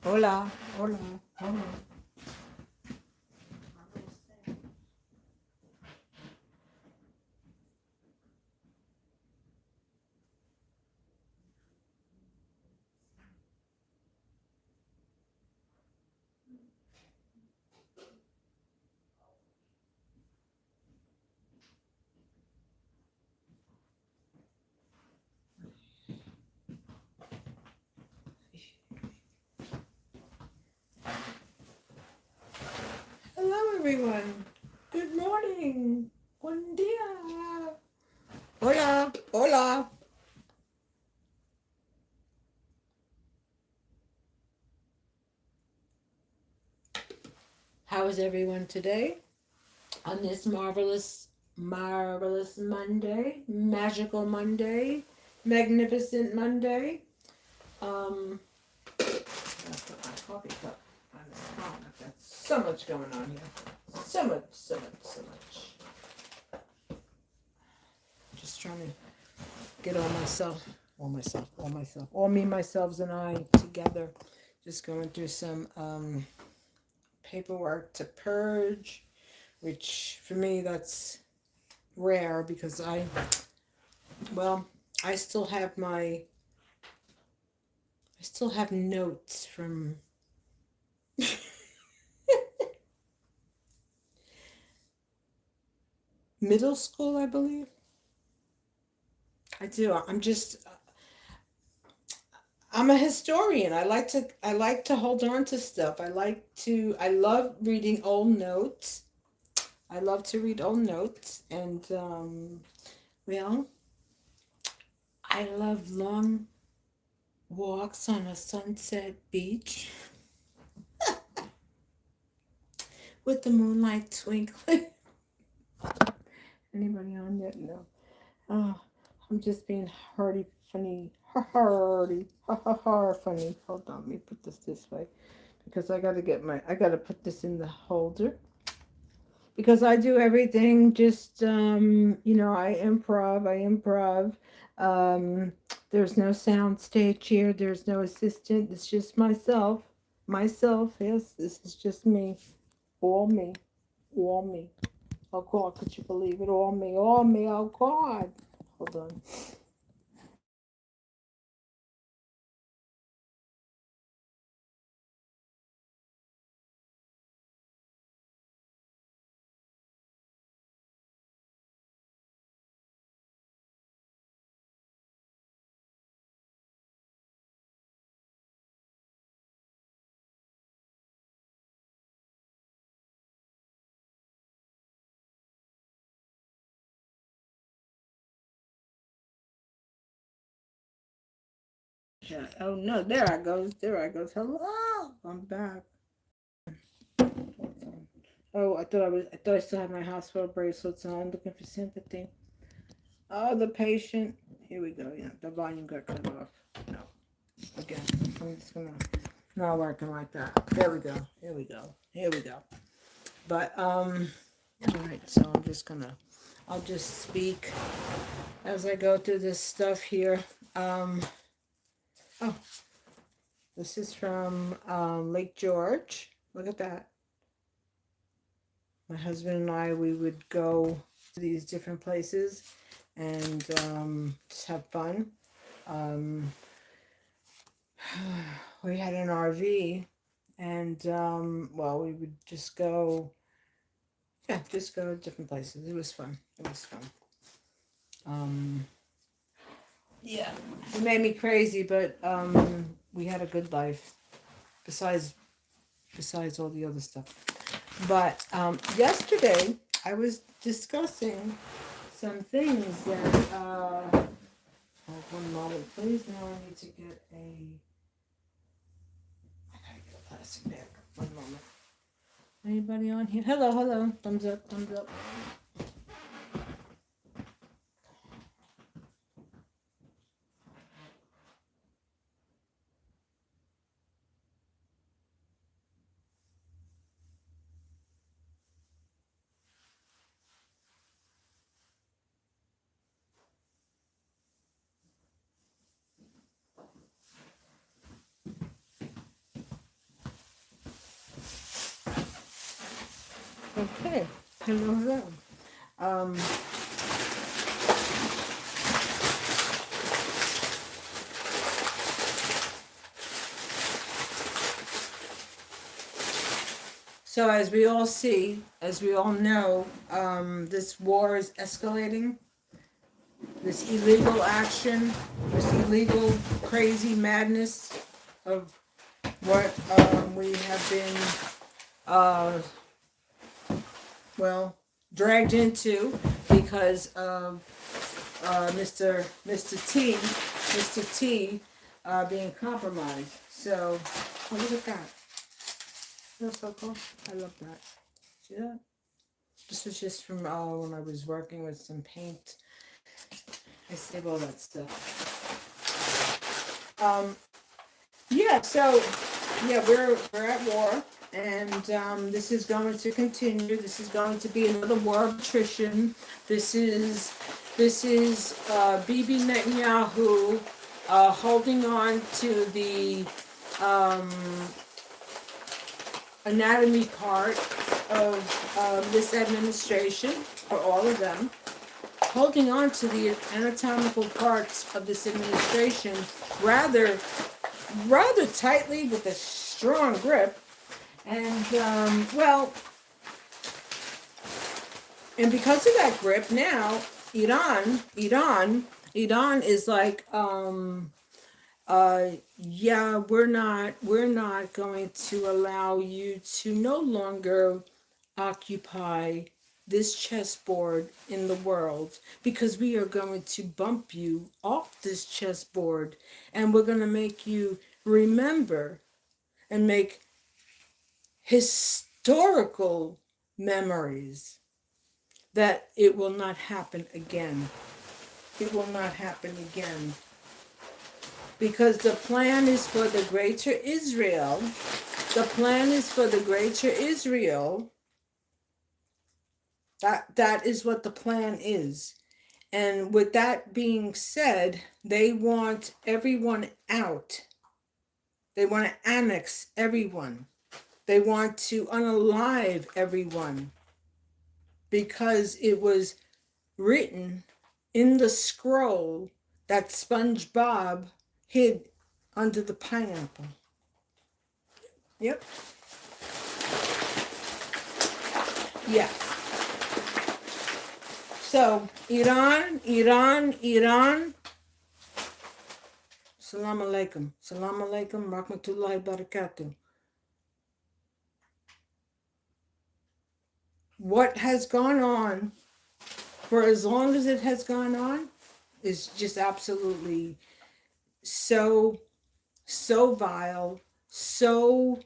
Hola, hola, hola. Hello, everyone. Good morning. Buen día. Hola, hola. How is everyone today on this marvelous, marvelous Monday, magical Monday, magnificent Monday? I'll put my coffee cup on this phone. I've got so much going on here. So much, so much, so much. Just trying to get all me, myself, and I together. Just going through some paperwork to purge, which for me that's rare because I still have notes from middle school, I believe. I do. I'm a historian. I like to hold on to stuff. I love reading old notes. I love to read old notes and well, I love long walks on a sunset beach with the moonlight twinkling. Anybody on yet? No. Oh, I'm just being hardy funny. Hardy. Funny. Hold on, let me put this way. Because I gotta put this in the holder. Because I do everything just I improv. Um there's no sound stage here, there's no assistant, it's just myself, yes, this is just me, all me, all me. Oh God, could you believe it? All me, oh God. Hold on. Yeah. Oh no, there I goes. Hello, I'm back. Oh, I thought I still had my hospital bracelets on, looking for sympathy. Oh, the patient. Here we go. Yeah, the volume got cut off. No, again, I'm just gonna not working like that. There we go. Here we go. Here we go. But all right. So I'll just speak as I go through this stuff here. Um, oh, this is from Lake George. Look at that. My husband and I, we would go to these different places and just have fun. Um, we had an RV, and we would just go to different places. It was fun. It was fun. Um, yeah, it made me crazy, but we had a good life. Besides all the other stuff. But yesterday I was discussing some things that. One moment, please. Now I need to get a. I gotta get a plastic bag. One moment. Anybody on here? Hello, hello. Thumbs up, thumbs up. Okay. Hello, hello. Um, so as we all see, as we all know, this war is escalating. This illegal action, this illegal crazy madness of what we have been, uh, well, dragged into because of Mr. T being compromised. So, oh, look at that. That's so cool. I love that. See that? This was just from when I was working with some paint. I save all that stuff. Yeah, so yeah, we're at war, and this is going to continue. This is going to be another war of attrition. This is Bibi Netanyahu holding on to the um, anatomy part of this administration for all of them, holding on to the anatomical parts of this administration rather tightly with a strong grip, and and because of that grip, now Iran is like, yeah, we're not going to allow you to no longer occupy this chessboard in the world, because we are going to bump you off this chessboard, and we're going to make you remember and make historical memories that it will not happen again. It will not happen again. Because the plan is for the greater Israel. The plan is for the greater Israel. That is what the plan is. And with that being said, they want everyone out. They want to annex everyone. They want to unalive everyone, because it was written in the scroll that SpongeBob hid under the pineapple. Yep. Yeah. So, Iran. Salam alaikum. Salam alaikum. Rahmatullahi barakatuh. What has gone on for as long as it has gone on is just absolutely so vile, so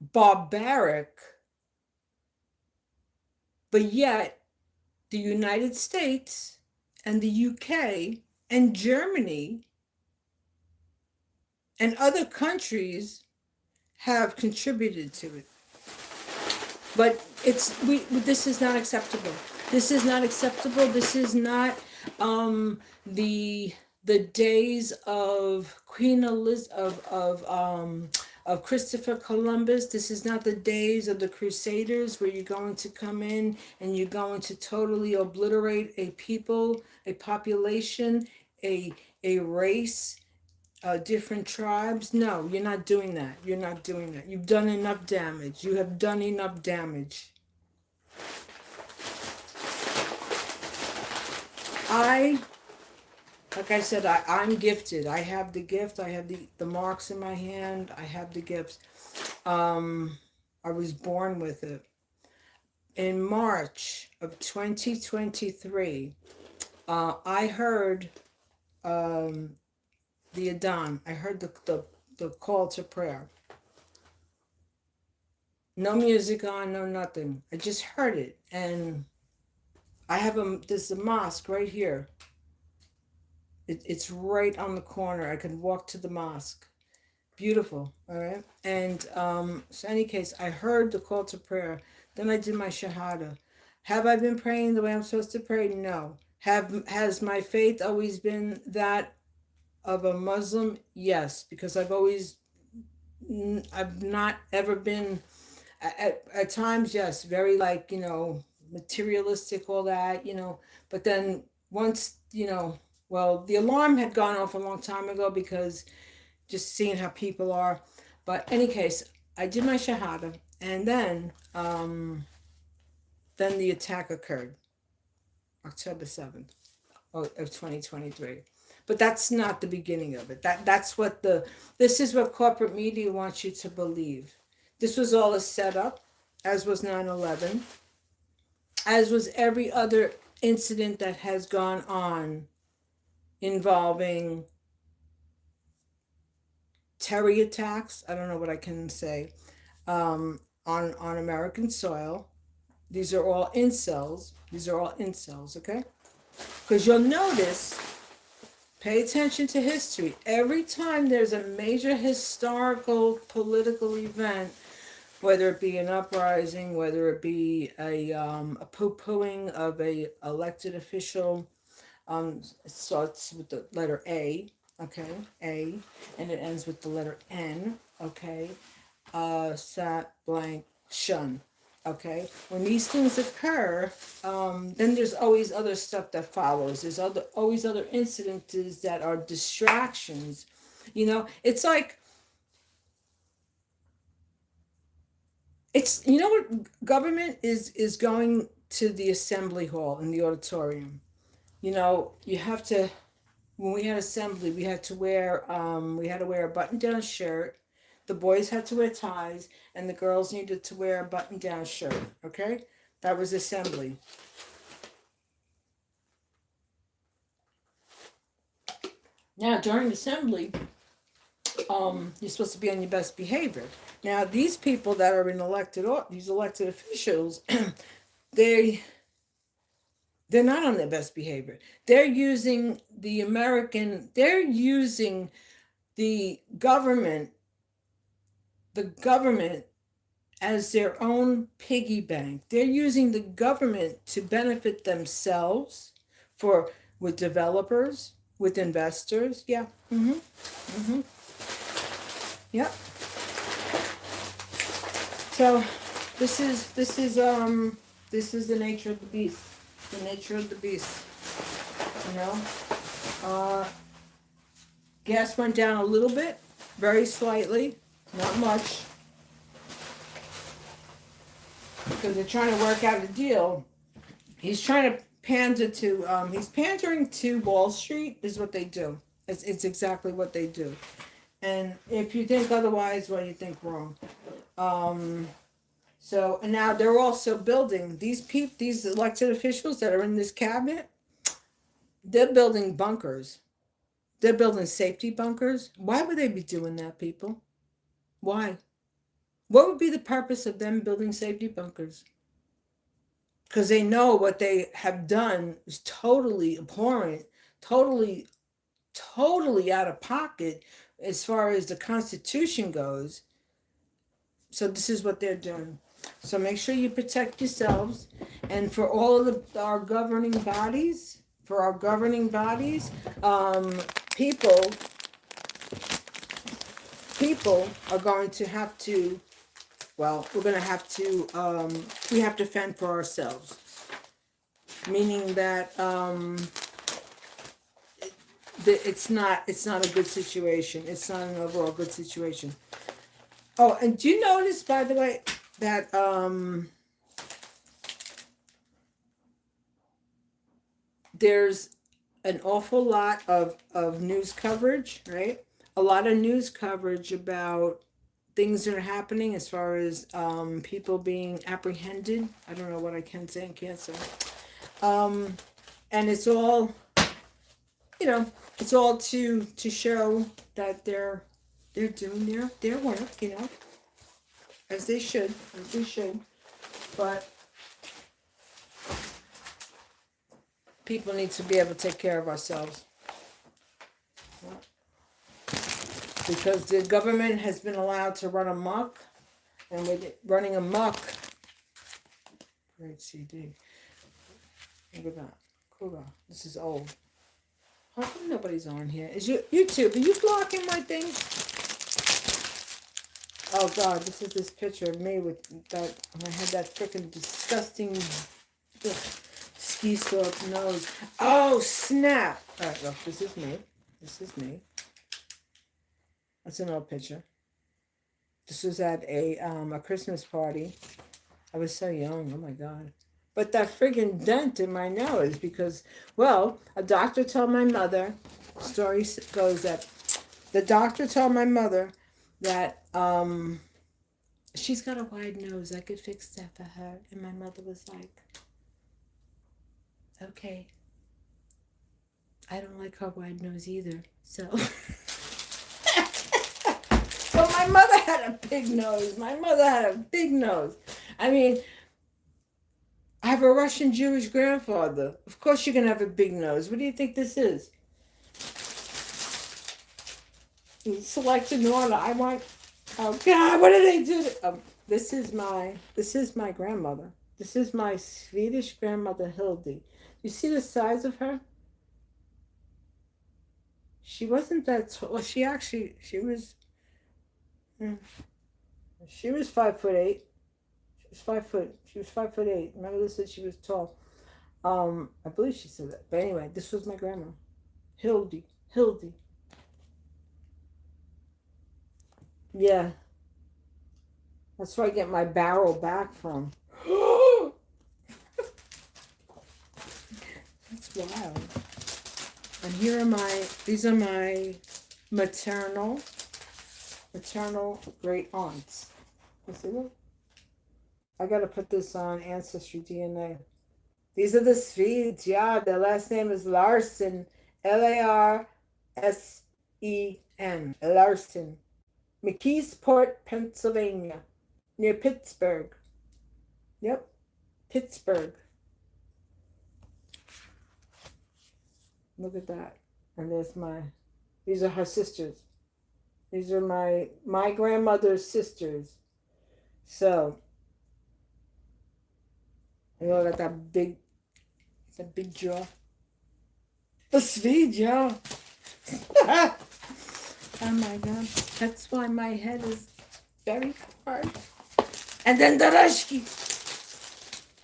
barbaric, but yet the United States and the UK and Germany and other countries have contributed to it. But this is not acceptable. This is not acceptable. This is not the days of Queen Elizabeth of Christopher Columbus. This is not the days of the Crusaders, where you're going to come in and you're going to totally obliterate a people, a population, a race, different tribes. No, you're not doing that. You're not doing that. You've done enough damage. You have done enough damage. Like I said, I'm gifted. I have the gift. I have the marks in my hand. I have the gifts. I was born with it. In March of 2023, I heard the Adhan. I heard the call to prayer. No music on, no nothing. I just heard it, and I have there's a mosque right here. It's right on the corner. I can walk to the mosque. Beautiful, all right? And so in any case, I heard the call to prayer. Then I did my shahada. Have I been praying the way I'm supposed to pray? No. Has my faith always been that of a Muslim? Yes, because I've always I've not ever been at times, yes, very like, materialistic, all that, but then once, well, the alarm had gone off a long time ago because just seeing how people are. But any case, I did my shahada, and then the attack occurred, October 7th of 2023. But that's not the beginning of it. That's what this is what corporate media wants you to believe. This was all a setup, as was 9/11, as was every other incident that has gone on involving terror attacks. I don't know what I can say, on American soil. These are all incels. These are all incels, okay? Because you'll notice, pay attention to history. Every time there's a major historical political event, whether it be an uprising, whether it be a poo-pooing of a elected official, it starts with the letter A, okay, A, and it ends with the letter N, okay, sat, blank, shun. Okay, when these things occur, then there's always other stuff that follows. There's always other incidences that are distractions. It's like, what government is going to the assembly hall in the auditorium. You have to. When we had assembly, we had to wear a button-down shirt. The boys had to wear ties, and the girls needed to wear a button-down shirt. Okay, that was assembly. Now during assembly, you're supposed to be on your best behavior. Now these people that are in these elected officials, they they're not on their best behavior. They're using the government as their own piggy bank. They're using the government to benefit themselves, for with developers, with investors. Yeah. Mm-hmm. Yep. So this is the nature of the beast. The nature of the beast. You know? Gas went down a little bit, very slightly, not much. Because they're trying to work out a deal. He's trying to he's pandering to Wall Street, is what they do. It's exactly what they do. And if you think otherwise, well, you think wrong. So, and now they're also building these elected officials that are in this cabinet. They're building bunkers. They're building safety bunkers. Why would they be doing that, people? Why? What would be the purpose of them building safety bunkers? Because they know what they have done is totally abhorrent, totally, totally out of pocket as far as the Constitution goes. So this is what they're doing. So make sure you protect yourselves, and for all of our governing bodies, people are going to have to. Well, we're going to have to. We have to fend for ourselves, meaning that it's not a good situation. It's not an overall good situation. Oh, and do you notice, by the way, that there's an awful lot of news coverage, right? A lot of news coverage about things that are happening as far as people being apprehended. I don't know what I can say and can't say. And it's all, it's all to show that they're doing their work, as they should, But people need to be able to take care of ourselves. Because the government has been allowed to run amok, and with it running amok, great CD. Look at that. Cool. This is old. How come nobody's on here? Is YouTube? Are you blocking my thing? Oh God, this is this picture of me with that. I had that freaking disgusting ski slope nose. Oh snap! All right, look, this is me. This is me. That's an old picture. This was at a Christmas party. I was so young. Oh my God. But that friggin' dent in my nose because, well, a doctor told my mother. Story goes that the doctor told my mother that she's got a wide nose. I could fix that for her. And my mother was like, okay. I don't like her wide nose either. So. But my mother had a big nose. My mother had a big nose. I mean, I have a Russian Jewish grandfather. Of course you're going to have a big nose. What do you think this is? Select an order. I want... Oh, God, what did they do? This is my grandmother. This is my Swedish grandmother, Hildy. You see the size of her? She wasn't that tall. Well, she was 5'8". She was 5'8". Remember they said she was tall. I believe she said that. But anyway, this was my grandma. Hildy. Yeah. That's where I get my barrel back from. That's wild. And these are my maternal great aunts. You see that? I gotta put this on Ancestry DNA. These are the Swedes, yeah. Their last name is Larsen. Larsen. Larsen. McKeesport, Pennsylvania. Near Pittsburgh. Yep. Pittsburgh. Look at that. And these are her sisters. These are my grandmother's sisters. So, you know, got that big jaw. The Swede jaw. Oh my God. That's why my head is very hard. And then the Ruski.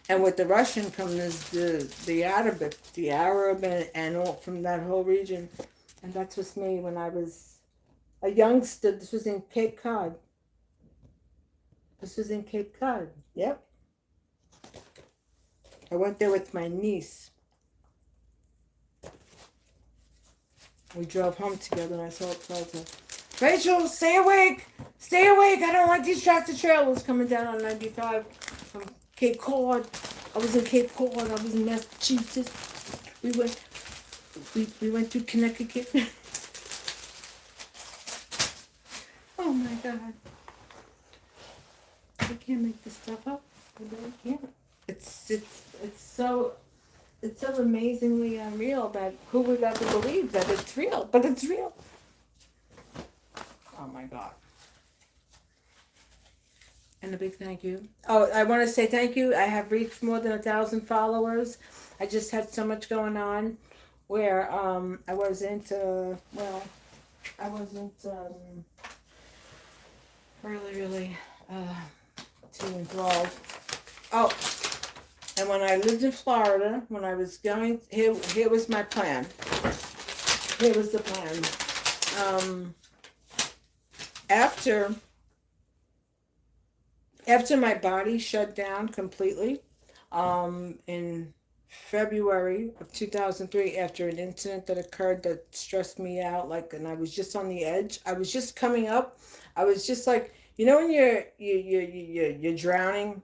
And with the Russian comes the Arabic, the Arab and all from that whole region. And that was me when I was a youngster. This was in Cape Cod. Yep. I went there with my niece. We drove home together and I told her, Rachel, stay awake. I don't want these tractor trailers coming down on 95 from Cape Cod. I was in Cape Cod. I was in Massachusetts. We went to Connecticut. Oh my God. I can't make this stuff up. I really can't. It's so amazingly unreal that who would ever believe that it's real, but it's real. Oh my God. And a big thank you. Oh, I want to say thank you. I have reached more than 1,000 followers. I just had so much going on where I wasn't really too enthralled. Oh, and when I lived in Florida, when I was going, here was my plan. Here was the plan. After my body shut down completely, in February of 2003, after an incident that occurred that stressed me out, and I was just on the edge. I was just coming up. I was just like, you know, when you're drowning.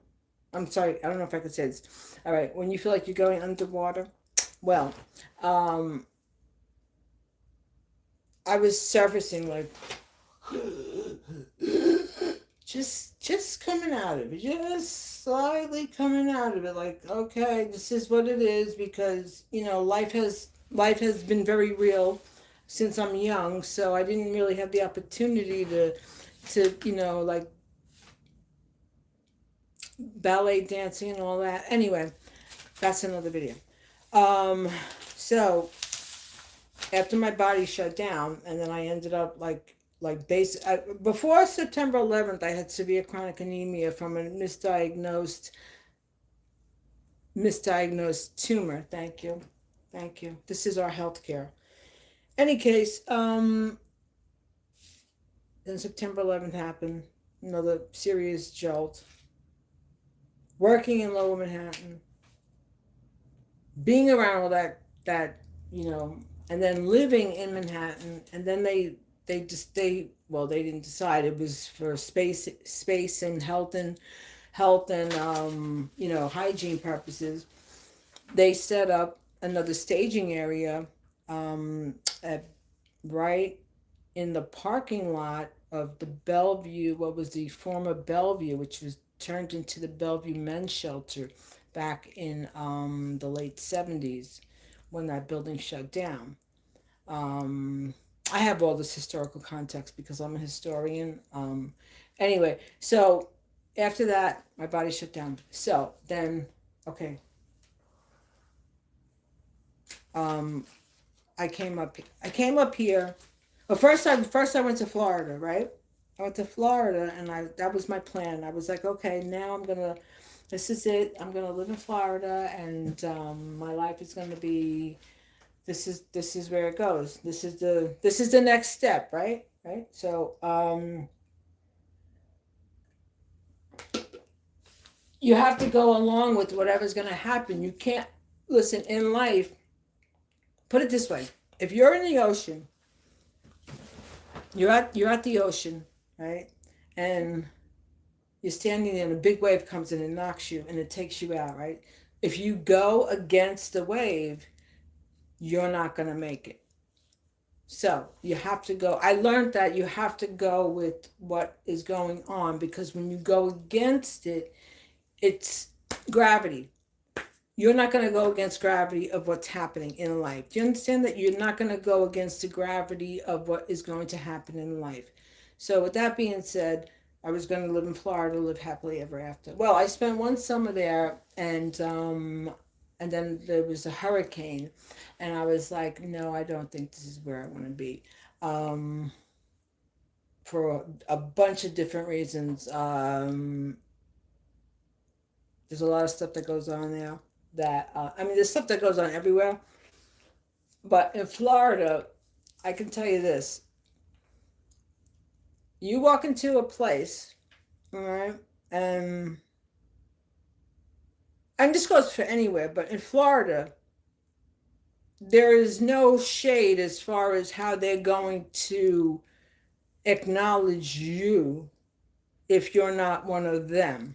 I'm sorry, I don't know if I could say this. All right, when you feel like you're going underwater. Well, I was surfacing like. Just coming out of it, just slightly coming out of it, like, okay, this is what it is, because, you know, life has been very real since I'm young, so I didn't really have the opportunity to you know, like ballet dancing and all that. Anyway, that's another video. So after my body shut down, and then I ended up like like before September 11th, I had severe chronic anemia from a misdiagnosed tumor. Thank you. Thank you. This is our healthcare. Any case, then September 11th happened. Another serious jolt. Working in Lower Manhattan, being around all that and then living in Manhattan, and then they didn't decide. It was for space and health and hygiene purposes. They set up another staging area right in the parking lot of the Bellevue, what was the former Bellevue, which was turned into the Bellevue Men's Shelter back in the late 70s when that building shut down. I have all this historical context because I'm a historian. Anyway, so after that, my body shut down. So then, okay. I came up here. Well, first I went to Florida, right? I went to Florida, and that was my plan. I was like, okay, now this is it. I'm gonna live in Florida, and my life is gonna be. This is where it goes. This is the next step, right? Right. So you have to go along with whatever's gonna happen. You can't listen in life. Put it this way: if you're in the ocean, you're at the ocean, right? And you're standing there and a big wave comes in and knocks you and it takes you out, right? If you go against the wave, you're not going to make it. So you have to go. I learned that you have to go with what is going on, because when you go against it, it's gravity. You're not going to go against gravity of what's happening in life. Do you understand that you're not going to go against the gravity of what is going to happen in life? So with that being said, I was going to live in Florida, live happily ever after. Well, I spent one summer there, and then there was a hurricane, and I was like, no, I don't think this is where I want to be, for a bunch of different reasons. There's a lot of stuff that goes on there. There's stuff that goes on everywhere, but in Florida, I can tell you this: you walk into a place, all right, and this goes for anywhere, but in Florida, there is no shade as far as how they're going to acknowledge you if you're not one of them.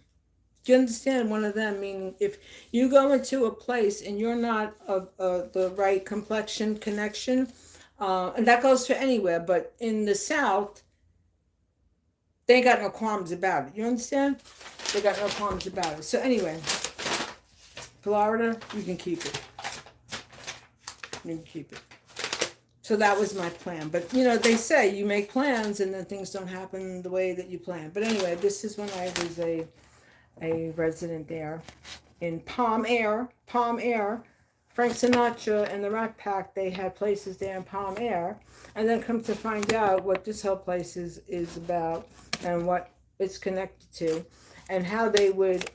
Do you understand? One of them, meaning if you go into a place and you're not of the right complexion connection, and that goes for anywhere, but in the South, they ain't got no qualms about it. You understand? They got no qualms about it. So anyway, Florida, you can keep it. You can keep it. So that was my plan. But, they say you make plans and then things don't happen the way that you plan. But anyway, this is when I was a resident there in Palm Air. Frank Sinatra and the Rat Pack, they had places there in Palm Air. And then come to find out what this whole place is about and what it's connected to, and how they would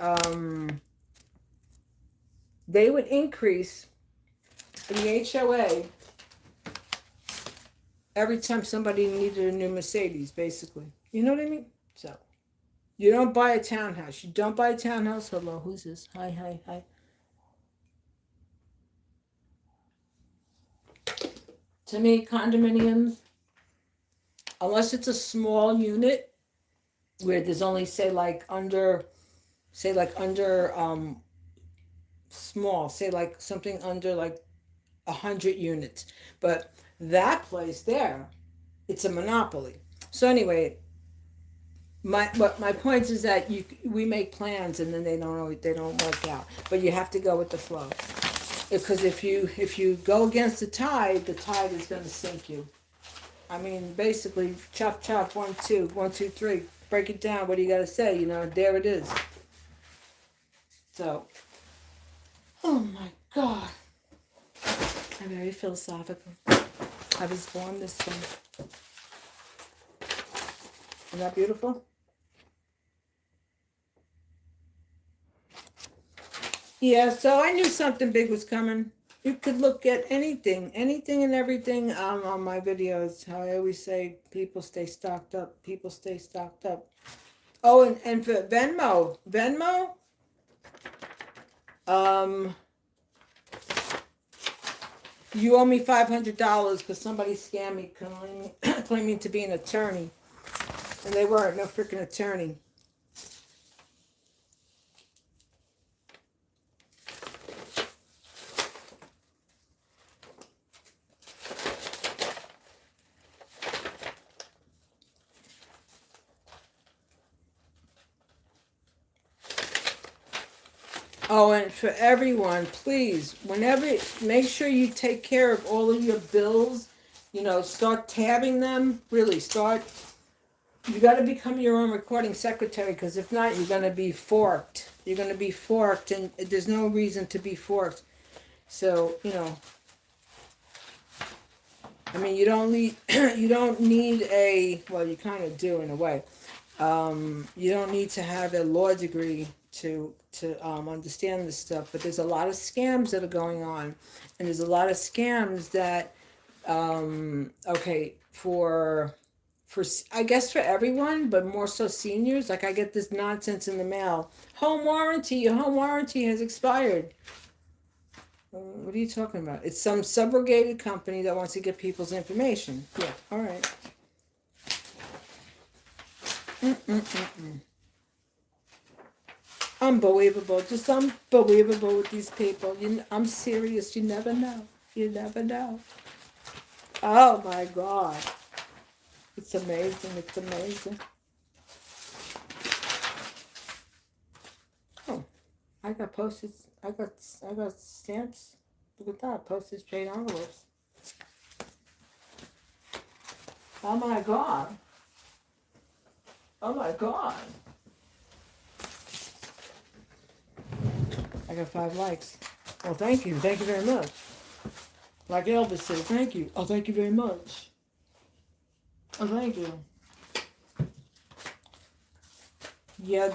increase the HOA every time somebody needed a new Mercedes, basically. You know what I mean? So you don't buy a townhouse. You don't buy a townhouse. Hello, who's this? Hi. To me, condominiums, unless it's a small unit where there's only under small, say like something under like 100 units. But that place there, it's a monopoly. So anyway, my point is that we make plans and then they don't work out. But you have to go with the flow, because if you go against the tide is going to sink you. I mean, basically, chop, 1, 2, 1, 2, 3. Break it down. What do you got to say? There it is. So, oh my God. I'm very philosophical. I was born this way. Isn't that beautiful? Yeah, so I knew something big was coming. You could look at anything and everything on my videos. How I always say, people stay stocked up. People stay stocked up. Oh, and for Venmo, um, you owe me $500 because somebody scammed me, claiming to be an attorney, and they weren't no freaking attorney. Oh, and for everyone, please, whenever, make sure you take care of all of your bills. You know, start tabbing them. Really, start. You got to become your own recording secretary, because if not, you're going to be forked. You're going to be forked, and there's no reason to be forked. So, you know, I mean, you don't need you don't need a, well, you kind of do in a way. You don't need to have a law degree to understand this stuff, but there's a lot of scams that are going on, and there's a lot of scams that okay, for I guess for everyone, but more so seniors. Like, I get this nonsense in the mail: home warranty, your home warranty has expired. What are you talking about? It's some subrogated company that wants to get people's information. Yeah, all right. Unbelievable, just unbelievable with these people. I'm serious. You never know. You never know. Oh my God, it's amazing. It's amazing. Oh, I got postage. I got stamps. Look at that, postage paid envelopes. Oh my God. Oh my God. I got 5 likes. Well, thank you. Thank you very much. Like Elvis said, thank you. Oh, thank you very much. Oh, thank you. Yeah.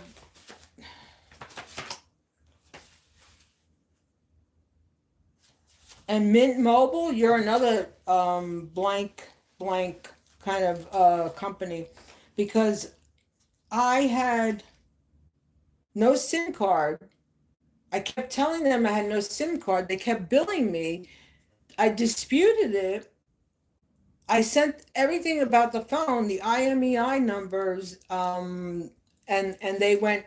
And Mint Mobile, you're another blank kind of company, because I had no SIM card. I kept telling them I had no SIM card. They kept billing me. I disputed it. I sent everything about the phone, the IMEI numbers, and they went,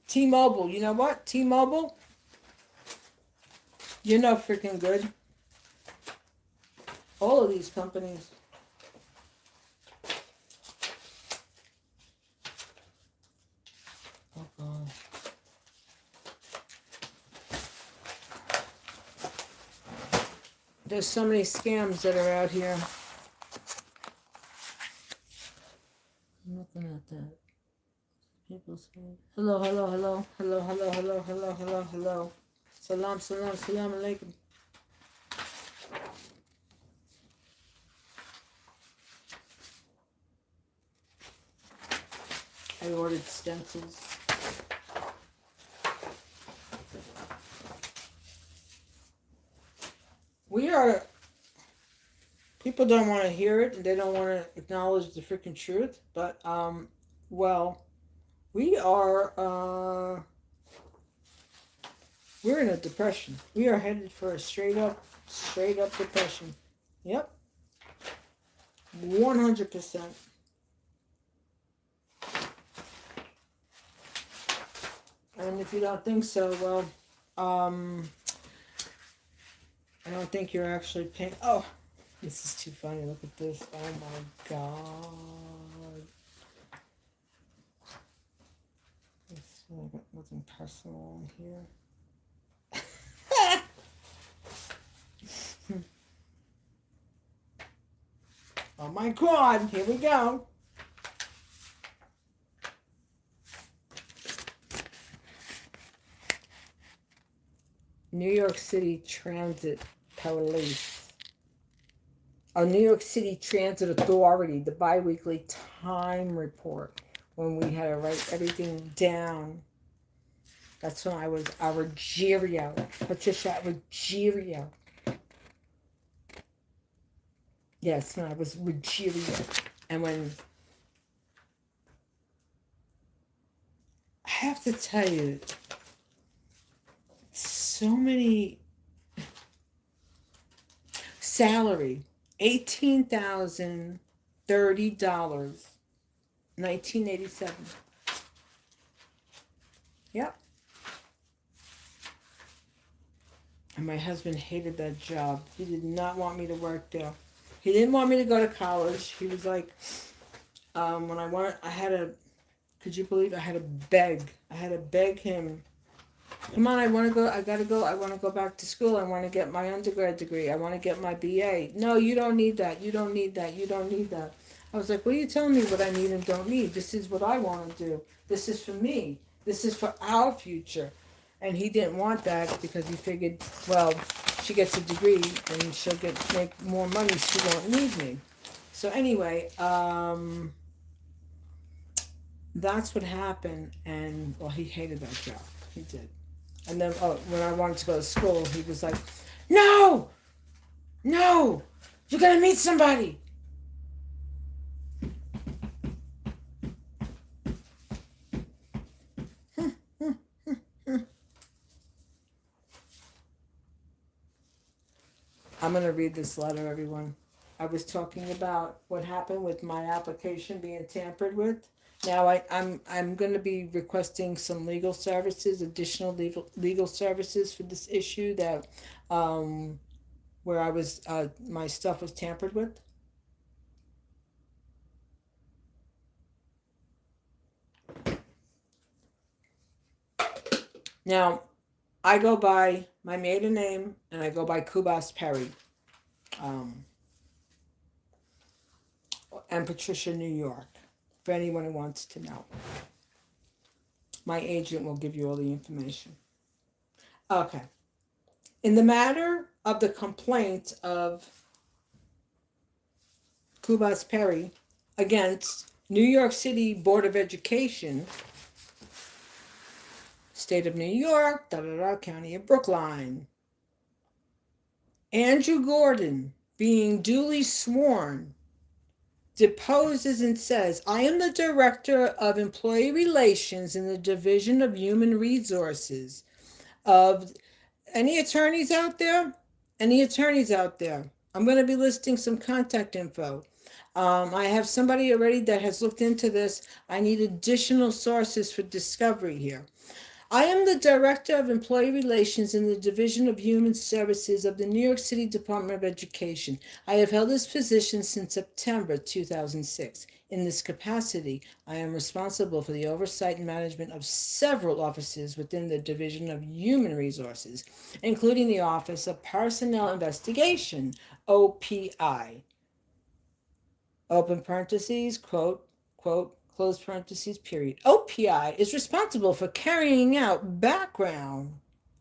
T-Mobile. You know what? T-Mobile, you're no freaking good. All of these companies. Oh God. There's so many scams that are out here. I'm looking at that. People say, hello, hello, hello, hello, hello, hello, hello, hello, hello. Salam, salam, salam alaikum. I ordered stencils. We are, people don't want to hear it, and they don't want to acknowledge the freaking truth, but, well, we are, we're in a depression. We are headed for a straight up depression. Yep. 100%. And if you don't think so, well, I don't think you're actually paying. Oh, this is too funny. Look at this. Oh my God. Let's see, I got nothing personal in here. Oh my God, here we go. New York City Transit Police. a New York City Transit Authority, the biweekly time report, when we had to write everything down. That's when I was a Ruggiero. Patricia Ruggiero. Yes, no, I was Ruggiero. And when, I have to tell you, so many, salary, $18,030, 1987. Yep. And my husband hated that job. He did not want me to work there. He didn't want me to go to college. He was like, when I had to, could you believe I had to beg? I had to beg him. Come on, I want to go. I got to go. I want to go back to school. I want to get my undergrad degree. I want to get my BA. No, you don't need that. You don't need that. You don't need that. I was like, what are you telling me what I need and don't need? This is what I want to do. This is for me. This is for our future. And he didn't want that because he figured, well, she gets a degree and she'll make more money. She won't need me. So anyway, that's what happened. And, well, he hated that job. He did. And then, when I wanted to go to school, he was like, no, you're going to meet somebody. I'm going to read this letter, everyone. I was talking about what happened with my application being tampered with. Now I'm going to be requesting some legal services, additional legal services for this issue that where I was my stuff was tampered with. Now, I go by my maiden name and I go by Kubas Perry. And Patricia, New York, for anyone who wants to know. My agent will give you all the information. Okay. In the matter of the complaint of Kubas Perry against New York City Board of Education, State of New York, County of Brookline, Andrew Gordon, being duly sworn, deposes and says, I am the Director of Employee Relations in the Division of Human Resources of any attorneys out there? Any attorneys out there? I'm going to be listing some contact info. I have somebody already that has looked into this. I need additional sources for discovery here. I am the Director of Employee Relations in the Division of Human Services of the New York City Department of Education. I have held this position since September 2006. In this capacity, I am responsible for the oversight and management of several offices within the Division of Human Resources, including the Office of Personnel Investigation, OPI. Open parentheses, quote, close parentheses, period. OPI is responsible for carrying out background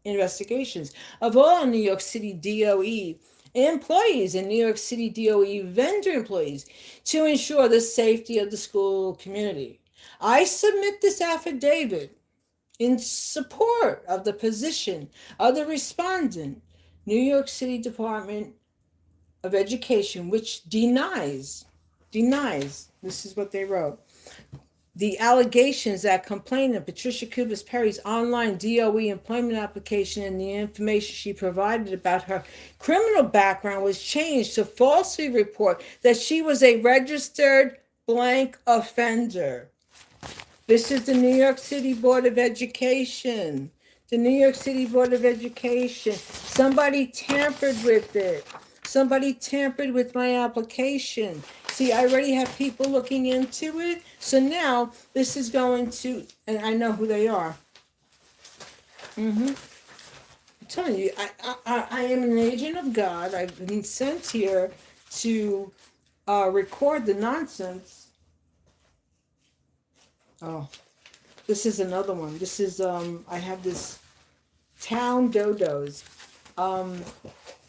investigations of all New York City DOE employees and New York City DOE vendor employees to ensure the safety of the school community. I submit this affidavit in support of the position of the respondent, New York City Department of Education, which denies, this is what they wrote, the allegations that complainant Patricia Kubas Perry's online DOE employment application and the information she provided about her criminal background was changed to falsely report that she was a registered blank offender. This is the New York City Board of Education. The New York City Board of Education. Somebody tampered with it. Somebody tampered with my application. See, I already have people looking into it. So now this is going to, and I know who they are. I'm telling you, I am an agent of God. I've been sent here to record the nonsense. Oh, this is another one. This is, I have this Town Dodos.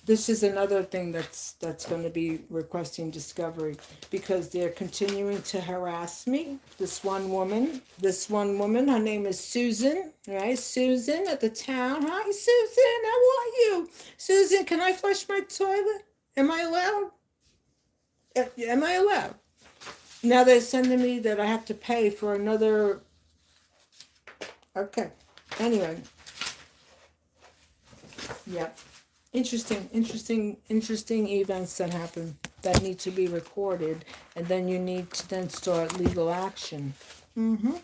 This is another thing that's going to be requesting discovery because they're continuing to harass me. This one woman, her name is Susan, right? Susan at the town. Hi, Susan. How are you? Susan, can I flush my toilet? Am I allowed? Am I allowed? Now they're sending me that I have to pay for another. Okay. Anyway. Yep. Interesting events that happen that need to be recorded, and then you need to then start legal action. Mm-hmm.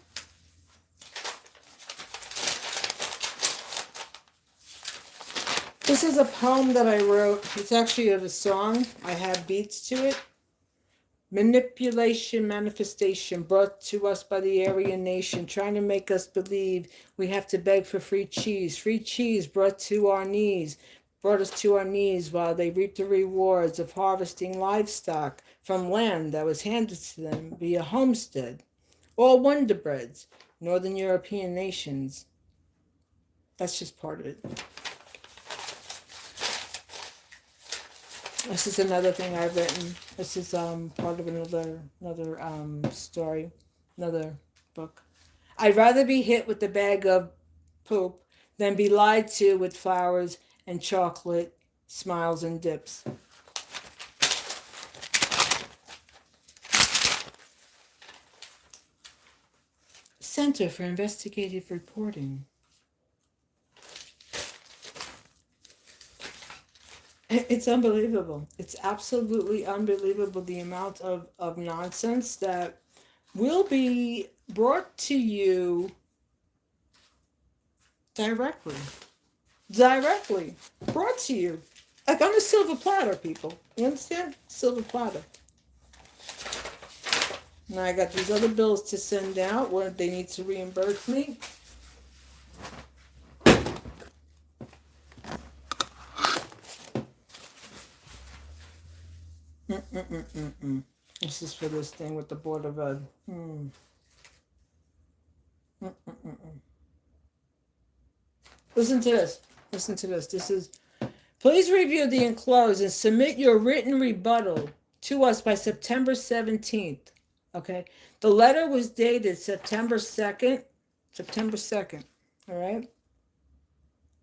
This is a poem that I wrote. It's actually a song. I have beats to it. Manipulation, manifestation brought to us by the Aryan nation, trying to make us believe we have to beg for free cheese. Free cheese brought us to our knees while they reap the rewards of harvesting livestock from land that was handed to them via homestead. All Wonder Breads, Northern European nations. That's just part of it. This is another thing I've written. This is part of another story, another book. I'd rather be hit with a bag of poop than be lied to with flowers and chocolate, smiles and dips. Center for Investigative Reporting. It's unbelievable. It's absolutely unbelievable the amount of nonsense that will be brought to you directly. Brought to you. Like on a silver platter, people. You understand? Silver platter. Now I got these other bills to send out where they need to reimburse me. This is for this thing with the Board of Ed. Listen to this. This is, please review the enclosed and submit your written rebuttal to us by September 17th. Okay. The letter was dated September 2nd. All right.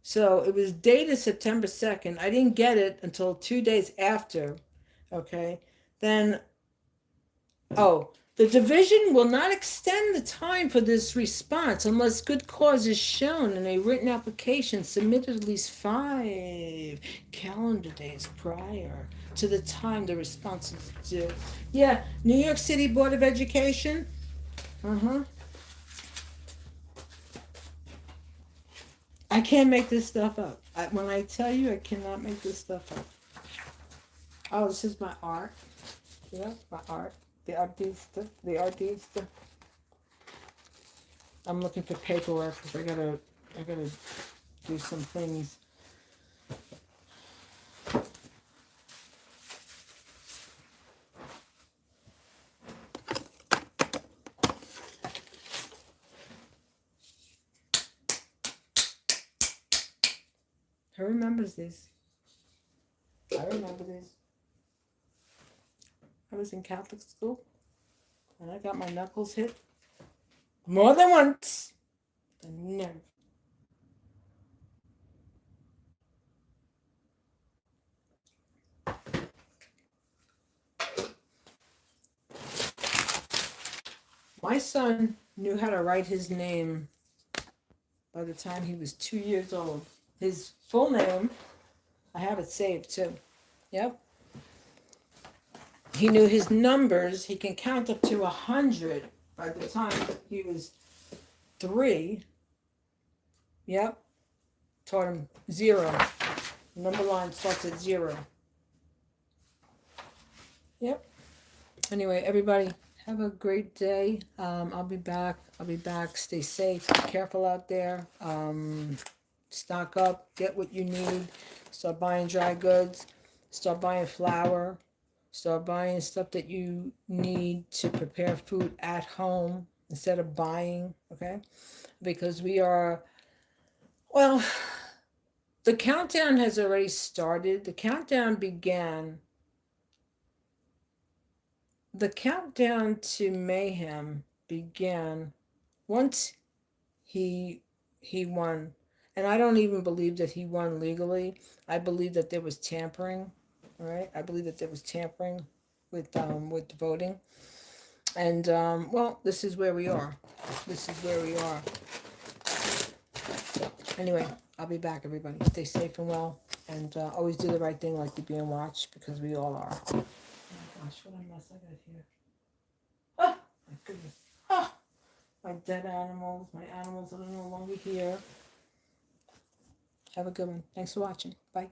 So it was dated September 2nd. I didn't get it until 2 days after. Okay. Then, the division will not extend the time for this response unless good cause is shown in a written application submitted at least 5 calendar days prior to the time the response is due. Yeah, New York City Board of Education. I can't make this stuff up. When I tell you, I cannot make this stuff up. Oh, this is my art. Yeah, my art. The artista. I'm looking for paperwork because I gotta do some things. Who remembers these? I remember these. I was in Catholic school, and I got my knuckles hit more than once. No. My son knew how to write his name by the time he was 2 years old. His full name, I have it saved too. Yep. He knew his numbers. He can count up to 100 by the time he was 3. Yep. Taught him 0. The number line starts at 0. Yep. Anyway, everybody, have a great day. I'll be back. Stay safe. Be careful out there. Stock up. Get what you need. Start buying dry goods. Start buying flour. Start buying stuff that you need to prepare food at home instead of buying, okay? Because we are, well, The countdown has already started. The countdown began. The countdown to mayhem began once he won. And I don't even believe that he won legally. I believe that there was tampering. All right, I believe that there was tampering with the voting. And well, this is where we are. This is where we are. Anyway, I'll be back, everybody. Stay safe and well, and always do the right thing, like to be and watch, because we all are. Oh my gosh, what a mess I got here. Oh my goodness. Oh, my dead animals, my animals that are no longer here. Have a good one. Thanks for watching. Bye.